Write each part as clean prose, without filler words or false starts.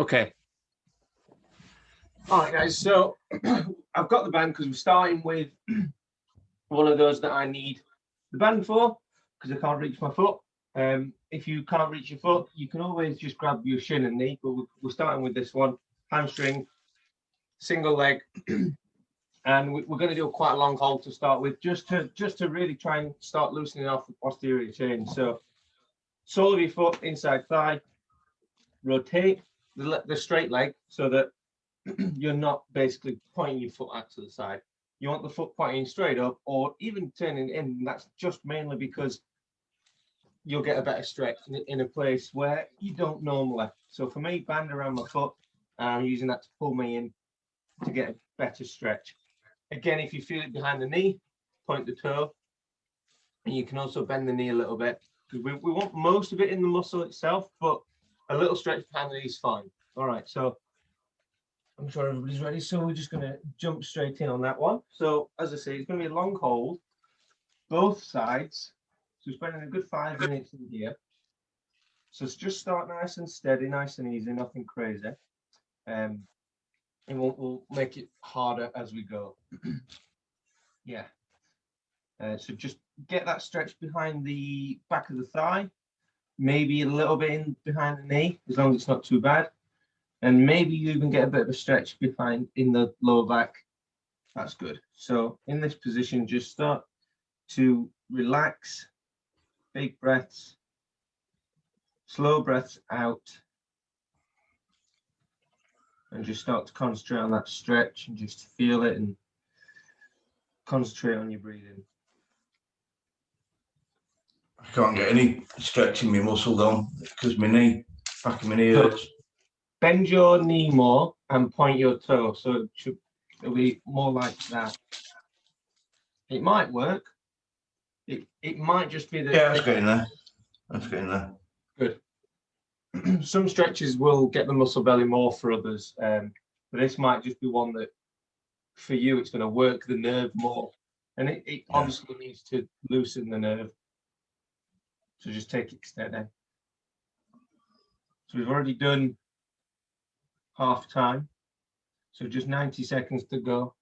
Okay. All right, guys. So I've got the band because we're starting with one of those that I need the band for because I can't reach my foot. If you can't reach your foot, you can always just grab your shin and knee, but we're starting with this one, hamstring, single leg. And we're going to do quite a long hold to start with, just to really try and start loosening off the posterior chain. So sole of your foot, inside thigh, rotate the straight leg so that you're not basically pointing your foot out to the side. You want the foot pointing straight up or even turning in. And that's just mainly because you'll get a better stretch in a place where you don't normally. So for me, band around my foot, I'm using that to pull me in to get a better stretch. Again, if you feel it behind the knee, point the toe. And you can also bend the knee a little bit because we want most of it in the muscle itself, but a little stretch behind the knee is fine. All right, so I'm sure everybody's ready. So we're just going to jump straight in on that one. So as I say, it's going to be a long hold, both sides. So we're spending a good 5 minutes in here. So let's just start nice and steady, nice and easy, nothing crazy. And we'll make it harder as we go. Yeah. So just get that stretch behind the back of the thigh, maybe a little bit in behind the knee, as long as it's not too bad. And maybe you even get a bit of a stretch behind in the lower back. That's good. So in this position, just start to relax, big breaths, slow breaths out, and just start to concentrate on that stretch and just feel it and concentrate on your breathing. I can't get any stretching my muscle down because my knee, back of my knee hurts. Bend your knee more and point your toe, so it'll be more like that. It might work. It might just be that. Yeah, that's getting there. That's getting there. Good. Some stretches will get the muscle belly more for others, but this might just be one that, for you, it's going to work the nerve more, and it obviously needs to loosen the nerve. So just take it steady. So we've already done half time, so just 90 seconds to go.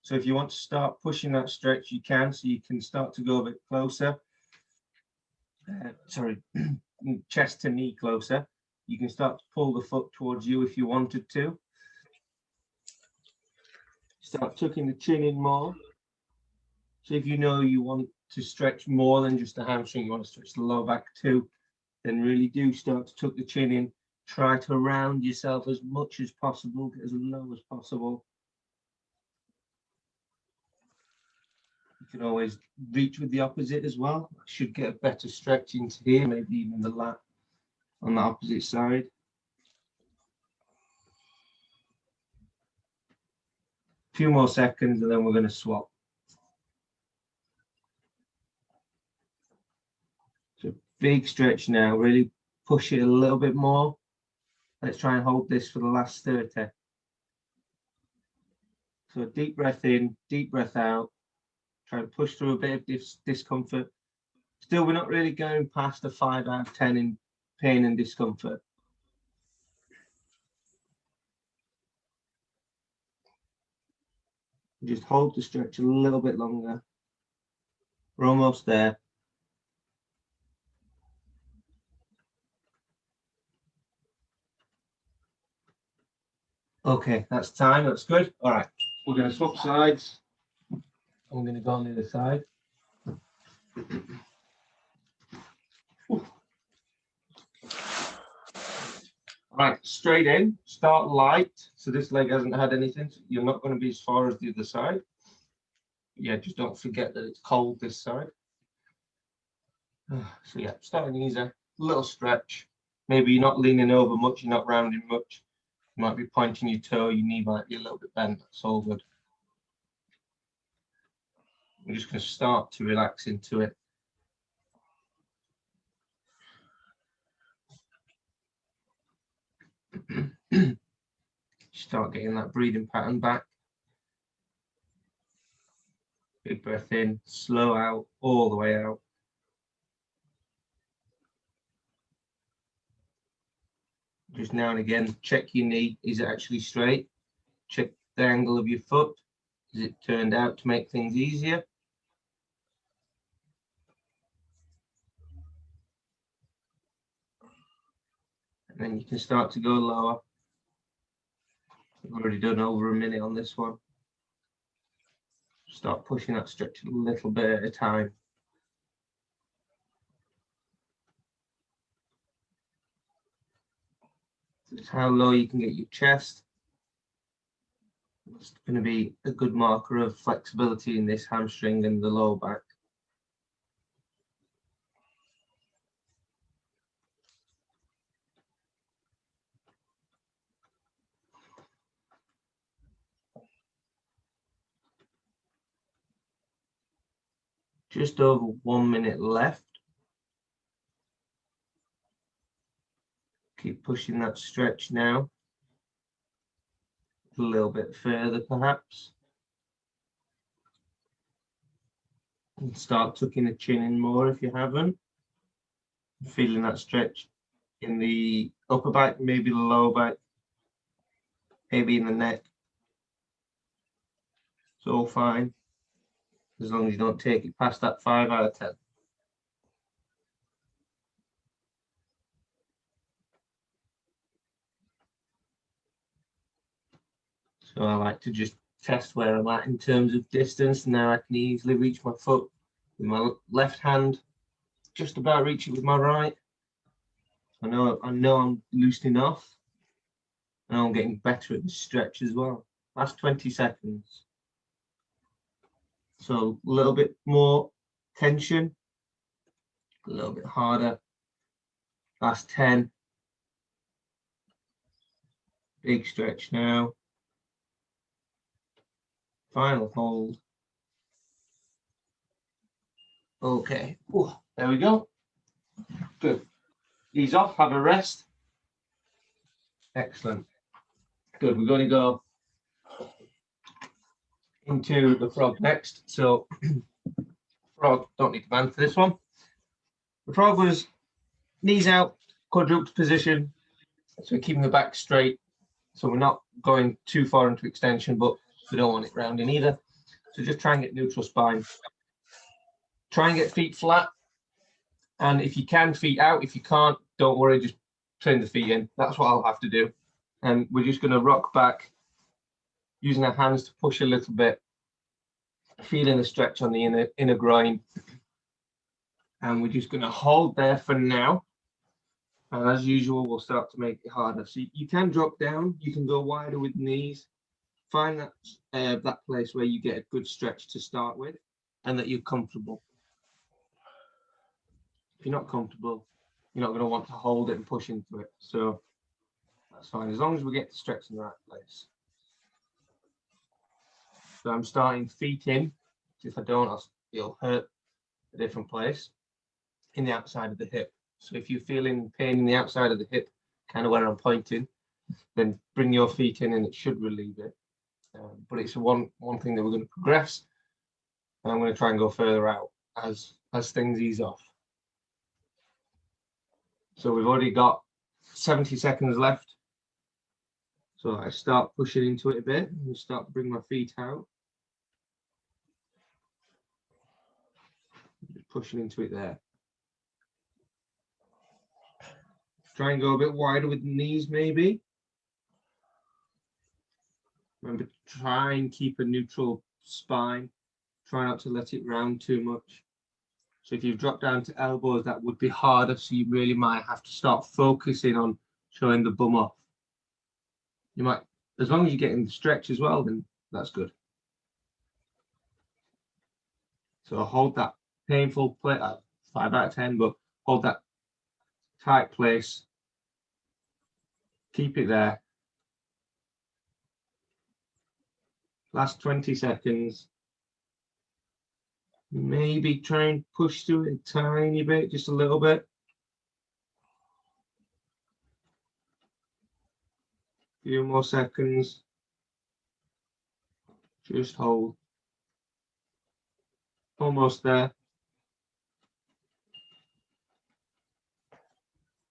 So if you want to start pushing that stretch, you can, so you can start to go a bit closer. Chest to knee closer. You can start to pull the foot towards you if you wanted to. Start tucking the chin in more. So if you know you want to stretch more than just the hamstring, you want to stretch the lower back too, then really do start to tuck the chin in. Try to round yourself as much as possible, get as low as possible. You can always reach with the opposite as well. Should get a better stretch into here, maybe even the lat on the opposite side. A few more seconds and then we're going to swap. So big stretch now, really push it a little bit more. Let's try and hold this for the last 30. So deep breath in, deep breath out. Try and push through a bit of discomfort. Still, we're not really going past a 5 out of 10 in pain and discomfort. Just hold the stretch a little bit longer. We're almost there. Okay, that's time. That's good. All right, we're going to swap sides. I'm going to go on the other side. Right, straight in, start light. So this leg hasn't had anything. So you're not going to be as far as the other side. Yeah, just don't forget that it's cold this side. So yeah, starting easy, little stretch. Maybe you're not leaning over much, you're not rounding much. You might be pointing your toe, your knee might be a little bit bent. That's all good. We're just going to start to relax into it. Start getting that breathing pattern back. Big breath in, slow out, all the way out. Just now and again, check your knee. Is it actually straight? Check the angle of your foot. Is it turned out to make things easier? And then you can start to go lower. I've already done over a minute on this one. Start pushing that stretch a little bit at a time. So it's how low you can get your chest. It's going to be a good marker of flexibility in this hamstring and the lower back. Just over 1 minute left. Keep pushing that stretch now. A little bit further perhaps. And start tucking the chin in more if you haven't. Feeling that stretch in the upper back, maybe the lower back, maybe in the neck. It's all fine, as long as you don't take it past that 5 out of 10. So I like to just test where I'm at in terms of distance. Now I can easily reach my foot with my left hand, just about reach it with my right. I know I'm loosening off, and I'm getting better at the stretch as well. Last 20 seconds. So a little bit more tension, a little bit harder. Last 10. Big stretch now. Final hold. Okay, ooh, there we go. Good. Ease off, have a rest. Excellent. Good, we're going to go into the frog next. So frog, don't need to band for this one. The frog was knees out, quadruped position. So we're keeping the back straight. So we're not going too far into extension, but we don't want it rounding either. So just try and get neutral spine. Try and get feet flat. And if you can, feet out. If you can't, don't worry, just turn the feet in. That's what I'll have to do. And we're just going to rock back, using our hands to push a little bit, feeling the stretch on the inner groin. And we're just going to hold there for now. And as usual, we'll start to make it harder. So you can drop down, you can go wider with knees. Find that place where you get a good stretch to start with and that you're comfortable. If you're not comfortable, you're not going to want to hold it and push into it. So that's fine, as long as we get the stretch in the right place. So I'm starting feet in. If I don't, it'll hurt a different place in the outside of the hip. So if you're feeling pain in the outside of the hip, kind of where I'm pointing, then bring your feet in and it should relieve it. But it's one thing that we're going to progress, and I'm going to try and go further out as things ease off. So we've already got 70 seconds left. So I start pushing into it a bit and start to bring my feet out. Just pushing into it there. Try and go a bit wider with the knees maybe. Remember, try and keep a neutral spine. Try not to let it round too much. So if you've dropped down to elbows, that would be harder. So you really might have to start focusing on showing the bum off. You might, as long as you're getting the stretch as well, then that's good. So hold that painful place, 5 out of 10, but hold that tight place. Keep it there. Last 20 seconds. Maybe try and push through it a tiny bit, just a little bit. A few more seconds. Just hold. Almost there.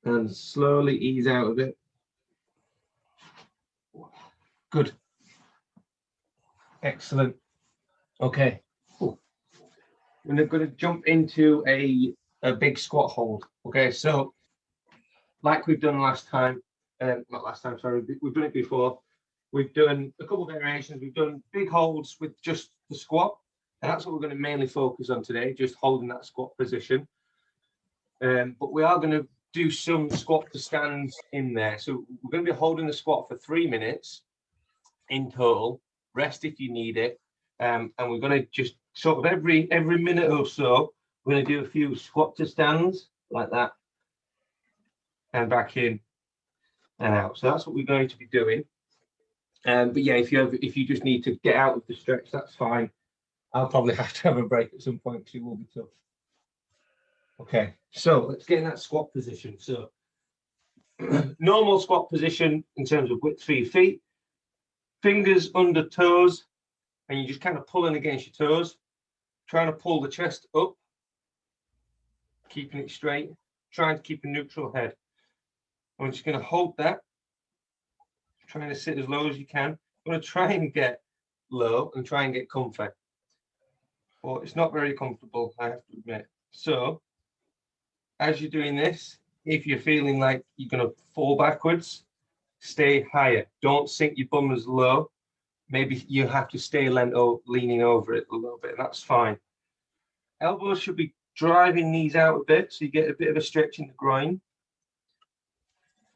And slowly ease out of it. Good. Excellent. Okay. Cool. We're going to jump into a big squat hold. Okay, so like we've done last time, not last time, sorry, we've done it before. We've done a couple of variations. We've done big holds with just the squat, and that's what we're going to mainly focus on today, just holding that squat position. But we are going to do some squat to stands in there. So we're going to be holding the squat for 3 minutes in total. Rest if you need it. And we're going to just sort of every minute or so, we're going to do a few squat to stands like that, and back in and out. So that's what we're going to be doing. But yeah, if you just need to get out of the stretch, that's fine. I'll probably have to have a break at some point because it will be tough. Okay, so let's get in that squat position. So normal squat position in terms of width for your feet, fingers under toes, and you're just kind of pulling against your toes, trying to pull the chest up, keeping it straight, trying to keep a neutral head. I'm just going to hold that, trying to sit as low as you can. I'm going to try and get low and try and get comfy. But it's not very comfortable, I have to admit. So as you're doing this, if you're feeling like you're going to fall backwards, stay higher. Don't sink your bum as low. Maybe you have to stay leaning over it a little bit, and that's fine. Elbows should be driving knees out a bit, so you get a bit of a stretch in the groin.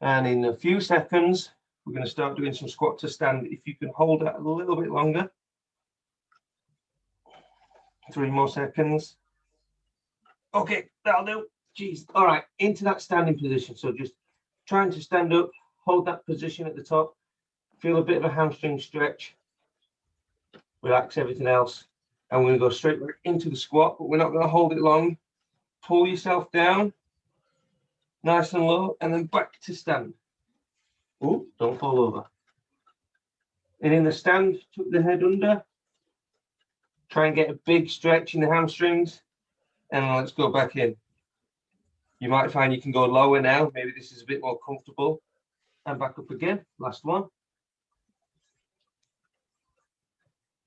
And in a few seconds, we're going to start doing some squat to stand. If you can hold that a little bit longer. 3 more seconds. Okay, that'll do. Jeez. All right, into that standing position. So just trying to stand up, hold that position at the top, feel a bit of a hamstring stretch, relax everything else. And we're going to go straight back into the squat, but we're not going to hold it long. Pull yourself down, nice and low, and then back to stand. Oh, don't fall over. And in the stand, tuck the head under. Try and get a big stretch in the hamstrings, and let's go back in. You might find you can go lower now. Maybe this is a bit more comfortable. And back up again. Last one.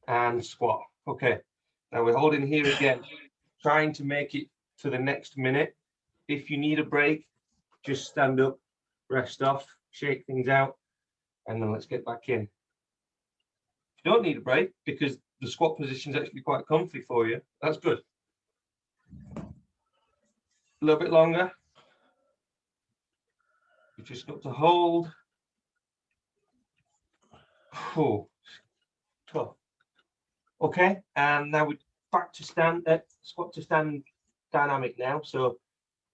And squat. Okay. Now we're holding here again, trying to make it to the next minute. If you need a break, just stand up, rest off, shake things out, and then let's get back in. If you don't need a break, because the squat position is actually quite comfy for you, that's good. A little bit longer. You've just got to hold. Oh, tough. Okay, and now we're back to stand, squat to stand dynamic now. So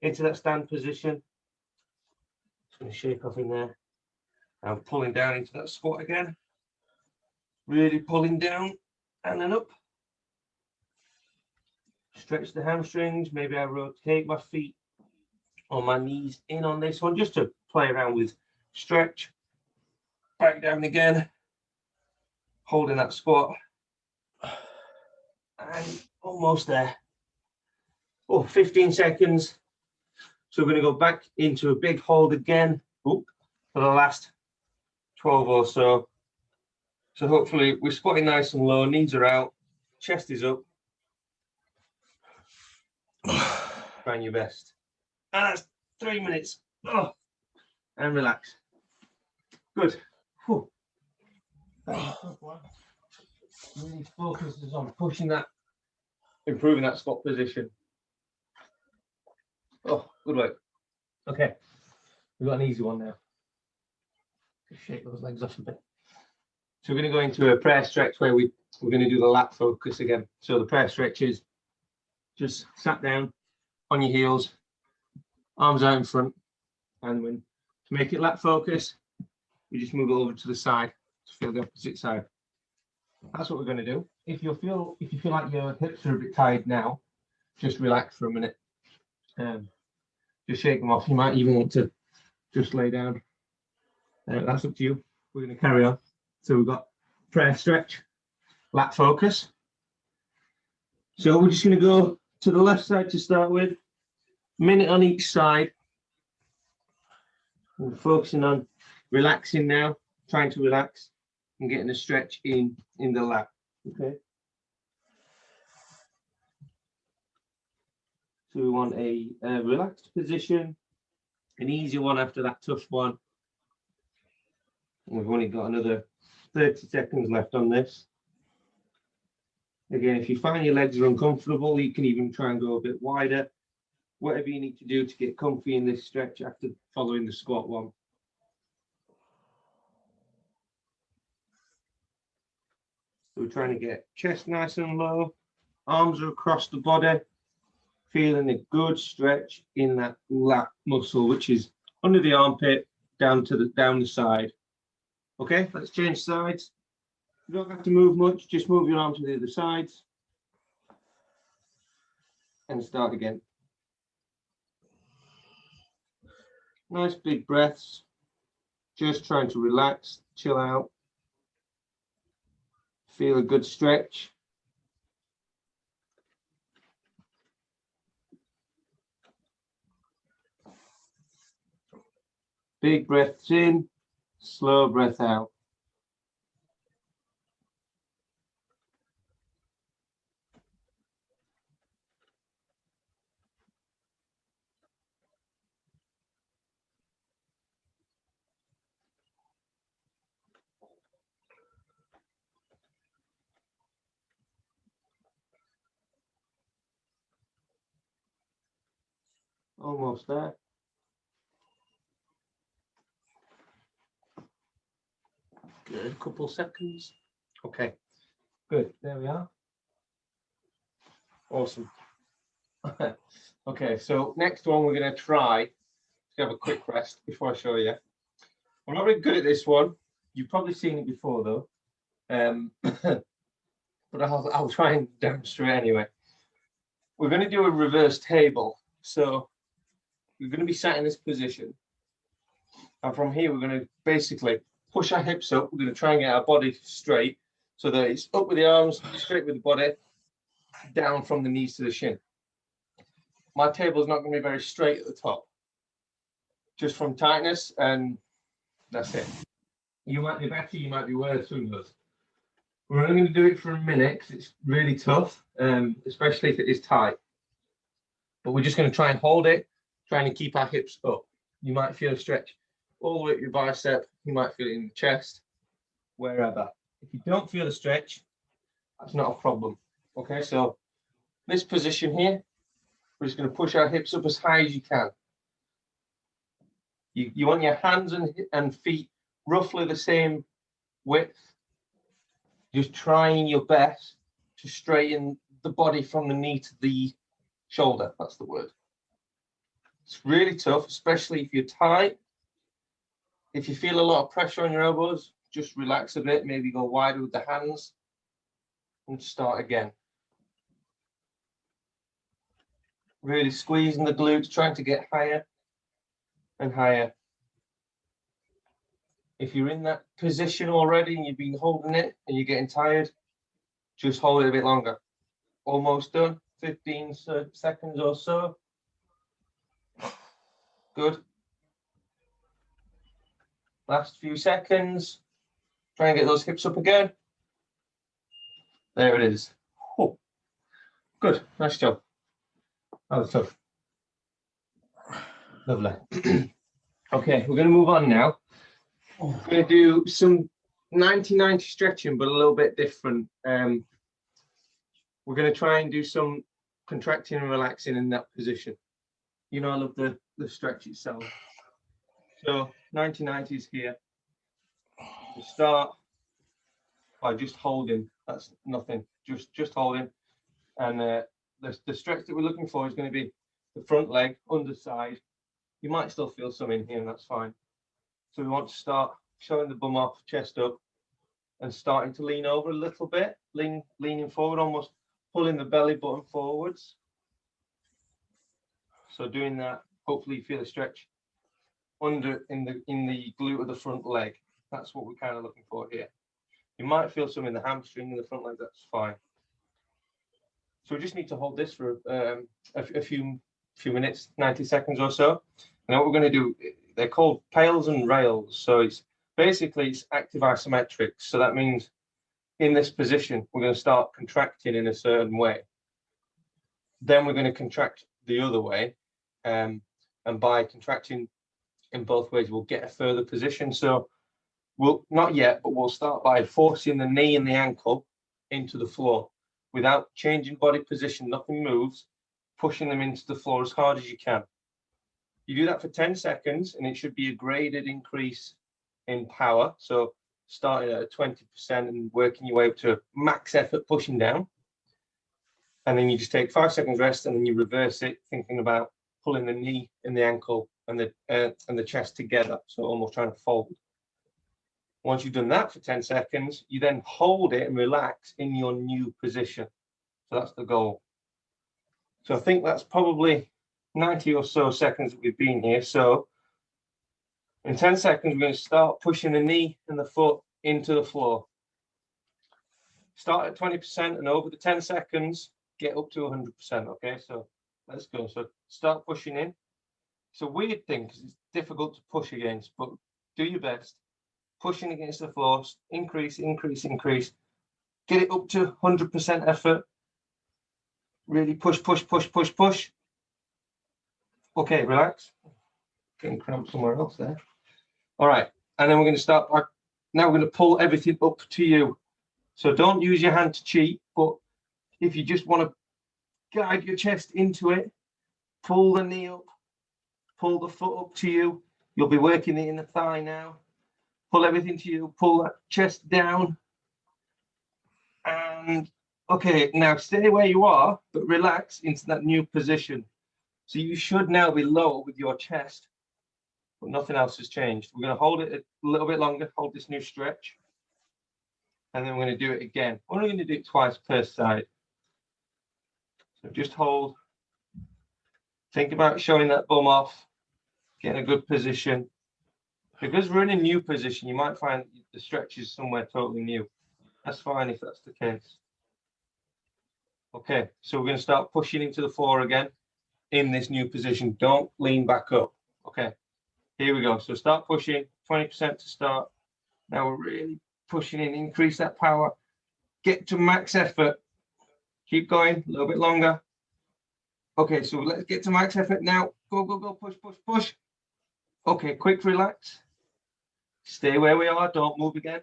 into that stand position. Just going to shake off in there. I'm pulling down into that squat again. Really pulling down and then up. Stretch the hamstrings. Maybe I rotate my feet or my knees in on this one just to play around with stretch. Back down again. Holding that squat. And almost there. Oh, 15 seconds. So we're going to go back into a big hold again for the last 12 or so. So hopefully we're squatting nice and low, knees are out, chest is up. Trying your best. And that's 3 minutes. Oh, and relax. Good. Whew. Really focuses on pushing that, improving that squat position. Oh, good work. Okay, we've got an easy one now. Just shake those legs off a bit. So we're going to go into a prayer stretch where we're going to do the lat focus again. So the prayer stretch is just sat down on your heels, arms out in front, and when to make it lat focus, you just move it over to the side to feel the opposite side. That's what we're going to do. If you feel like your hips are a bit tired now, just relax for a minute. Just shake them off. You might even want to just lay down. That's up to you. We're going to carry on. So we've got prayer stretch, lat focus. So we're just going to go to the left side to start with. Minute on each side. We're focusing on relaxing now, trying to relax. and getting a stretch in the lat. Okay. So we want a relaxed position, an easy one after that tough one. And we've only got another 30 seconds left on this. Again, if you find your legs are uncomfortable, you can even try and go a bit wider. Whatever you need to do to get comfy in this stretch after following the squat one. So we're trying to get chest nice and low, arms are across the body, feeling a good stretch in that lat muscle, which is under the armpit down the side. Okay, let's change sides. You don't have to move much, just move your arm to the other sides and start again. Nice big breaths, just trying to relax, chill out, feel a good stretch. Big breaths in, slow breath out. Almost there. Good, couple seconds. Okay, good, there we are. Awesome. Okay, so next one we're going to try to have a quick rest before I show you. I'm not really good at this one. You've probably seen it before though. But I'll try and demonstrate anyway. We're going to do a reverse table. So we're going to be sat in this position. And from here, we're going to basically push our hips up. We're going to try and get our body straight so that it's up with the arms, straight with the body, down from the knees to the shin. My table is not going to be very straight at the top, just from tightness, and that's it. You might be better, you might be worse, who knows. We're only going to do it for a minute because it's really tough, especially if it is tight. But we're just going to try and hold it, trying to keep our hips up. You might feel a stretch all the way up your bicep. You might feel it in the chest, wherever. If you don't feel a stretch, that's not a problem. Okay, so this position here, we're just going to push our hips up as high as you can. You want your hands and feet roughly the same width. Just trying your best to straighten the body from the knee to the shoulder. That's the word. It's really tough, especially if you're tight. If you feel a lot of pressure on your elbows, just relax a bit, maybe go wider with the hands and start again. Really squeezing the glutes, trying to get higher and higher. If you're in that position already and you've been holding it and you're getting tired, just hold it a bit longer. Almost done, 15 seconds or so. Good. Last few seconds. Try and get those hips up again. There it is. Oh, good, nice job. That was tough. Lovely. Okay, we're going to move on now. We're going to do some 90-90 stretching, but a little bit different. We're going to try and do some contracting and relaxing in that position. You know, I love the stretch itself. So 90-90 is here. We start by just holding. That's nothing. Just holding. And the stretch that we're looking for is going to be the front leg, underside. You might still feel some in here, and that's fine. So we want to start showing the bum off, chest up, and starting to lean over a little bit, leaning forward, almost pulling the belly button forwards. So doing that, hopefully you feel a stretch under in the glute of the front leg. That's what we're kind of looking for here. You might feel some in the hamstring in the front leg, that's fine. So we just need to hold this for a few minutes, 90 seconds or so. And what we're going to do, they're called pails and rails. So it's basically it's active isometrics. So that means in this position, we're going to start contracting in a certain way. Then we're going to contract the other way. And by contracting in both ways, we'll get a further position. So we'll not yet, but we'll start by forcing the knee and the ankle into the floor without changing body position. Nothing moves, pushing them into the floor as hard as you can. You do that for 10 seconds and it should be a graded increase in power. So starting at 20% and working your way up to max effort pushing down. And then you just take 5 seconds rest and then you reverse it, thinking about pulling the knee and the ankle and the chest together. So almost trying to fold. Once you've done that for 10 seconds, you then hold it and relax in your new position. So that's the goal. So I think that's probably 90 or so seconds that we've been here. So in 10 seconds, we're going to start pushing the knee and the foot into the floor. Start at 20% and over the 10 seconds, get up to 100%. Okay, so let's go. So start pushing in. It's a weird thing because it's difficult to push against, but do your best. Pushing against the floor, increase, increase, increase. Get it up to 100% effort. Really push, push, push, push, push. Okay, relax. Getting cramped somewhere else there. All right, and then we're going to start. Now we're going to pull everything up to you. So don't use your hand to cheat, but if you just want to guide your chest into it, pull the knee up, pull the foot up to you. You'll be working it in the thigh now. Pull everything to you, pull that chest down. And okay, now stay where you are, but relax into that new position. So you should now be lower with your chest, but nothing else has changed. We're going to hold it a little bit longer, hold this new stretch. And then we're going to do it again. We're only going to do it twice per side. So just hold. Think about showing that bum off, getting a good position. Because we're in a new position, you might find the stretch is somewhere totally new. That's fine if that's the case. Okay, so we're going to start pushing into the floor again in this new position. Don't lean back up. Okay, here we go. So start pushing, 20% to start. Now we're really pushing in, increase that power. Get to max effort. Keep going, a little bit longer. Okay, so let's get to max effort now. Go, go, go, push, push, push. Okay, quick relax. Stay where we are, don't move again.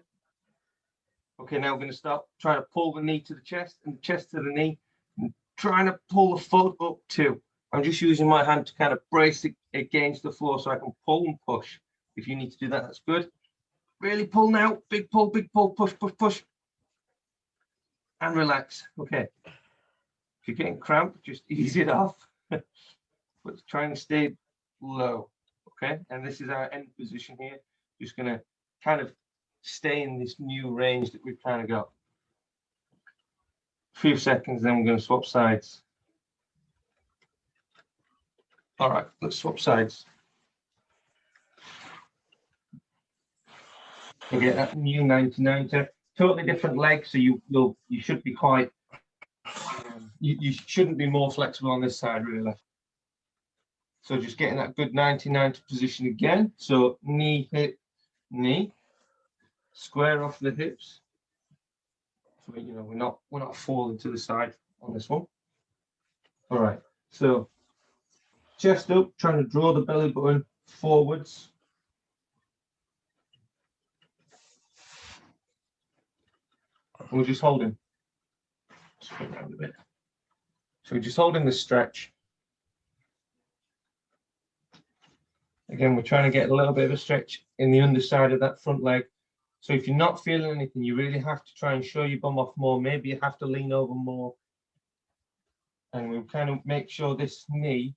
Okay, now we're going to start trying to pull the knee to the chest and the chest to the knee. And trying to pull the foot up too. I'm just using my hand to kind of brace it against the floor so I can pull and push. If you need to do that, that's good. Really pull now. Big pull, push, push, push. And relax. Okay. If you're getting cramped, just ease it off. But trying to stay low. Okay, and this is our end position here. Just going to kind of stay in this new range that we've kind of got. A few seconds, then we're going to swap sides. All right, let's swap sides. You get that new 90-90, totally different leg, so you should be quite. You shouldn't be more flexible on this side, really. So just getting that good 90-90 position again. So knee, hip, knee. Square off the hips. So we're not falling to the side on this one. All right. So chest up, trying to draw the belly button forwards. We're just holding. Just put down a bit. So we're just holding this stretch. Again, we're trying to get a little bit of a stretch in the underside of that front leg. So if you're not feeling anything, you really have to try and show your bum off more. Maybe you have to lean over more. And we'll kind of make sure this knee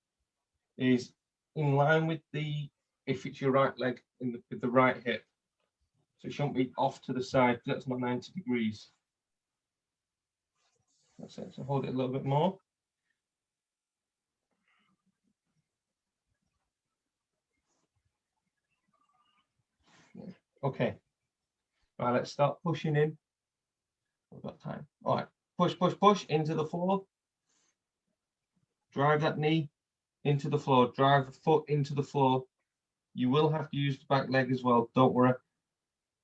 is in line with if it's your right leg, with the right hip. So it shouldn't be off to the side, that's not 90 degrees. That's it, so hold it a little bit more. Okay. Right, let's start pushing in. We've got time. All right, push, push, push into the floor. Drive that knee into the floor. Drive the foot into the floor. You will have to use the back leg as well. Don't worry.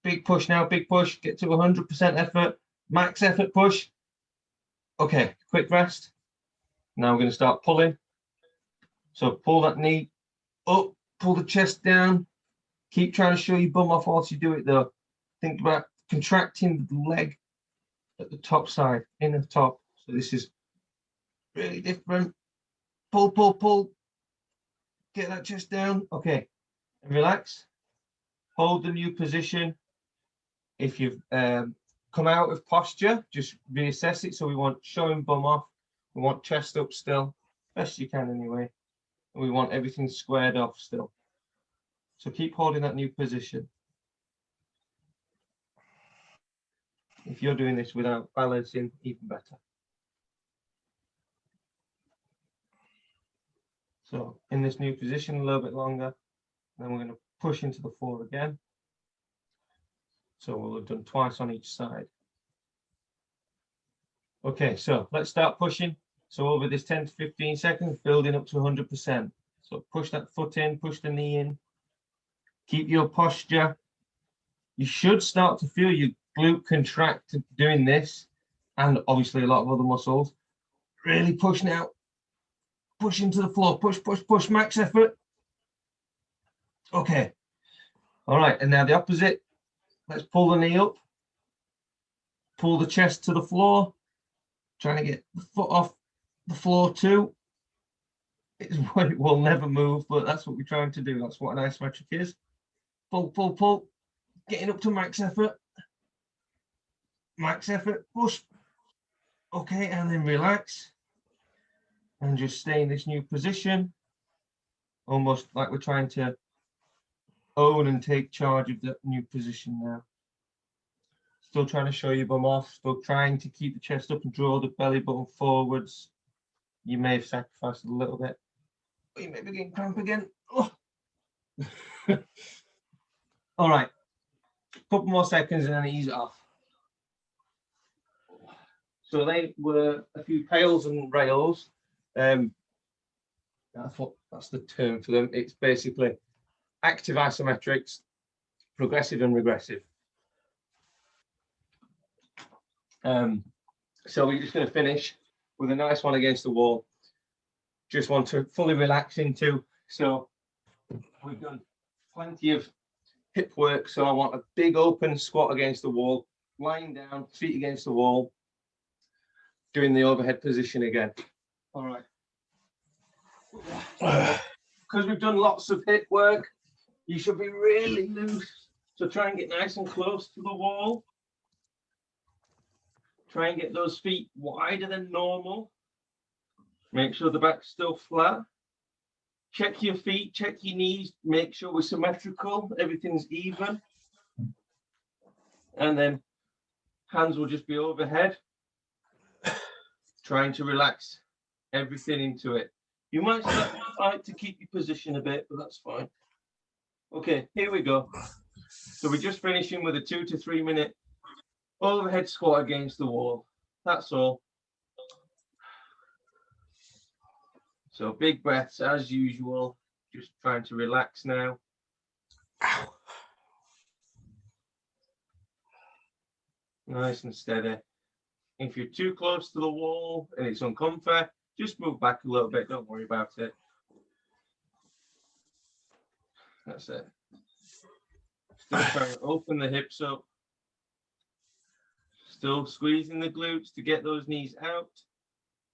Big push now, big push. Get to 100% effort. Max effort push. Okay, quick rest. Now we're going to start pulling. So pull that knee up, pull the chest down. Keep trying to show your bum off whilst you do it though. Think about contracting the leg at the top side, inner top. So this is really different. Pull, pull, pull. Get that chest down. Okay, and relax. Hold the new position. If you've come out of posture, just reassess it. So we want showing bum off. We want chest up still, best you can anyway. And we want everything squared off still. So keep holding that new position. If you're doing this without balancing, even better. So in this new position a little bit longer, then we're going to push into the floor again. So we'll have done twice on each side. Okay, so let's start pushing. So over this 10 to 15 seconds, building up to 100%. So push that foot in, push the knee in. Keep your posture. You should start to feel your glute contract doing this, and obviously a lot of other muscles. Really push now. Push into the floor. Push, push, push. Max effort. Okay. All right, and now the opposite. Let's pull the knee up. Pull the chest to the floor. Trying to get the foot off the floor too. It will never move, but that's what we're trying to do. That's what an isometric is. Pull, pull, pull. Getting up to max effort. Max effort. Push. Okay, and then relax. And just stay in this new position. Almost like we're trying to own and take charge of that new position now. Still trying to show your bum off. Still trying to keep the chest up and draw the belly button forwards. You may have sacrificed a little bit. But you may be getting cramp again. Oh. All right. Couple more seconds and then ease it off. So they were a few pails and rails. That's the term for them. It's basically active isometrics, progressive and regressive. So we're just going to finish with a nice one against the wall. Just want to fully relax into. So we've done plenty of hip work. So I want a big open squat against the wall, lying down, feet against the wall, doing the overhead position again. All right. Because we've done lots of hip work, you should be really loose. So try and get nice and close to the wall. Try and get those feet wider than normal. Make sure the back's still flat. Check your feet, check your knees, make sure we're symmetrical, everything's even. And then hands will just be overhead. Trying to relax everything into it. You might fight to keep your position a bit, but that's fine. Okay, here we go. So we're just finishing with a 2 to 3 minute overhead squat against the wall. That's all. So big breaths as usual. Just trying to relax now. Nice and steady. If you're too close to the wall and it's uncomfy, just move back a little bit. Don't worry about it. That's it. Still trying to open the hips up. Still squeezing the glutes to get those knees out.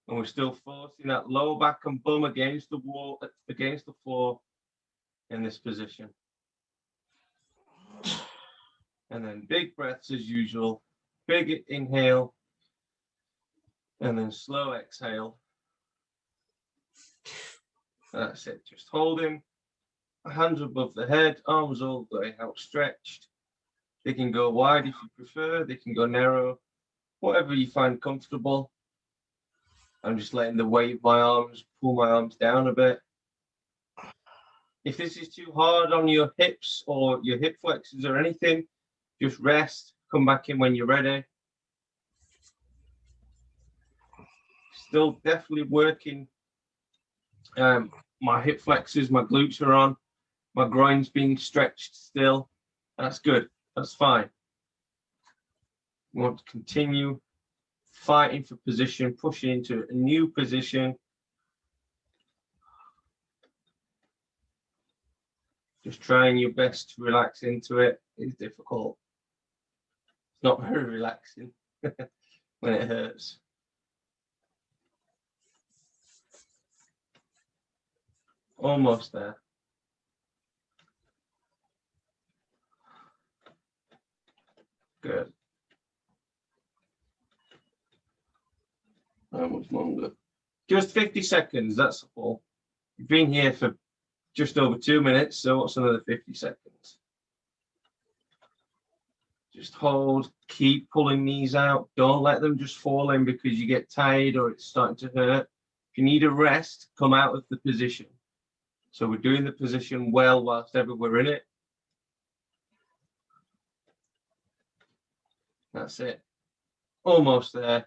And we're still forcing that lower back and bum against the wall, against the floor in this position. And then big breaths as usual. Big inhale. And then slow exhale. That's it. Just holding. Hands above the head, arms all the way outstretched. They can go wide if you prefer. They can go narrow. Whatever you find comfortable. I'm just letting the weight of my arms pull my arms down a bit. If this is too hard on your hips or your hip flexors or anything, just rest. Come back in when you're ready. Still definitely working. My hip flexors, my glutes are on. My groin's being stretched still. That's good. That's fine. We want to continue fighting for position, pushing into a new position. Just trying your best to relax into it. It's difficult. It's not very relaxing when it hurts. Almost there. Good. How much longer? Just 50 seconds, that's all. You've been here for just over 2 minutes, so what's another 50 seconds? Just hold, keep pulling these out. Don't let them just fall in because you get tired or it's starting to hurt. If you need a rest, come out of the position. So we're doing the position well whilst ever we're in it. That's it. Almost there.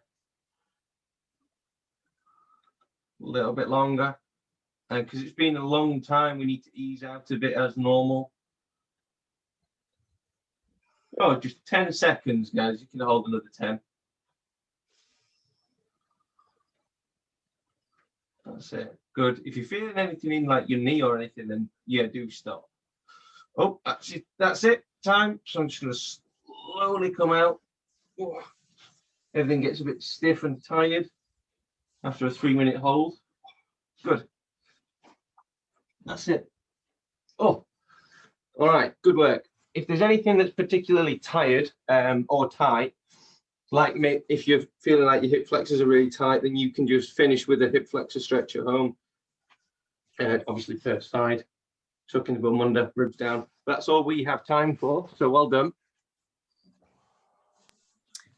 A little bit longer. And because it's been a long time, we need to ease out a bit as normal. Oh, just 10 seconds, guys. You can hold another 10. That's it. Good. If you're feeling anything in like your knee or anything, then yeah, do stop. Oh, actually, that's it. Time. So I'm just going to slowly come out. Oh, everything gets a bit stiff and tired after a 3-minute hold. Good. That's it. Oh, all right. Good work. If there's anything that's particularly tired or tight, like me, if you're feeling like your hip flexors are really tight, then you can just finish with a hip flexor stretch at home. Obviously, first side, tucking the bum under, ribs down. That's all we have time for. So well done.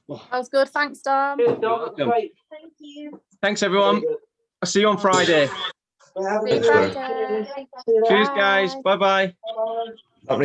That was good. Thanks, Dom. You're welcome. Great. Thank you. Thanks, everyone. I'll see you on Friday. See you Thanks, Greg. Friday. Cheers, Bye. guys. Bye-bye. Happening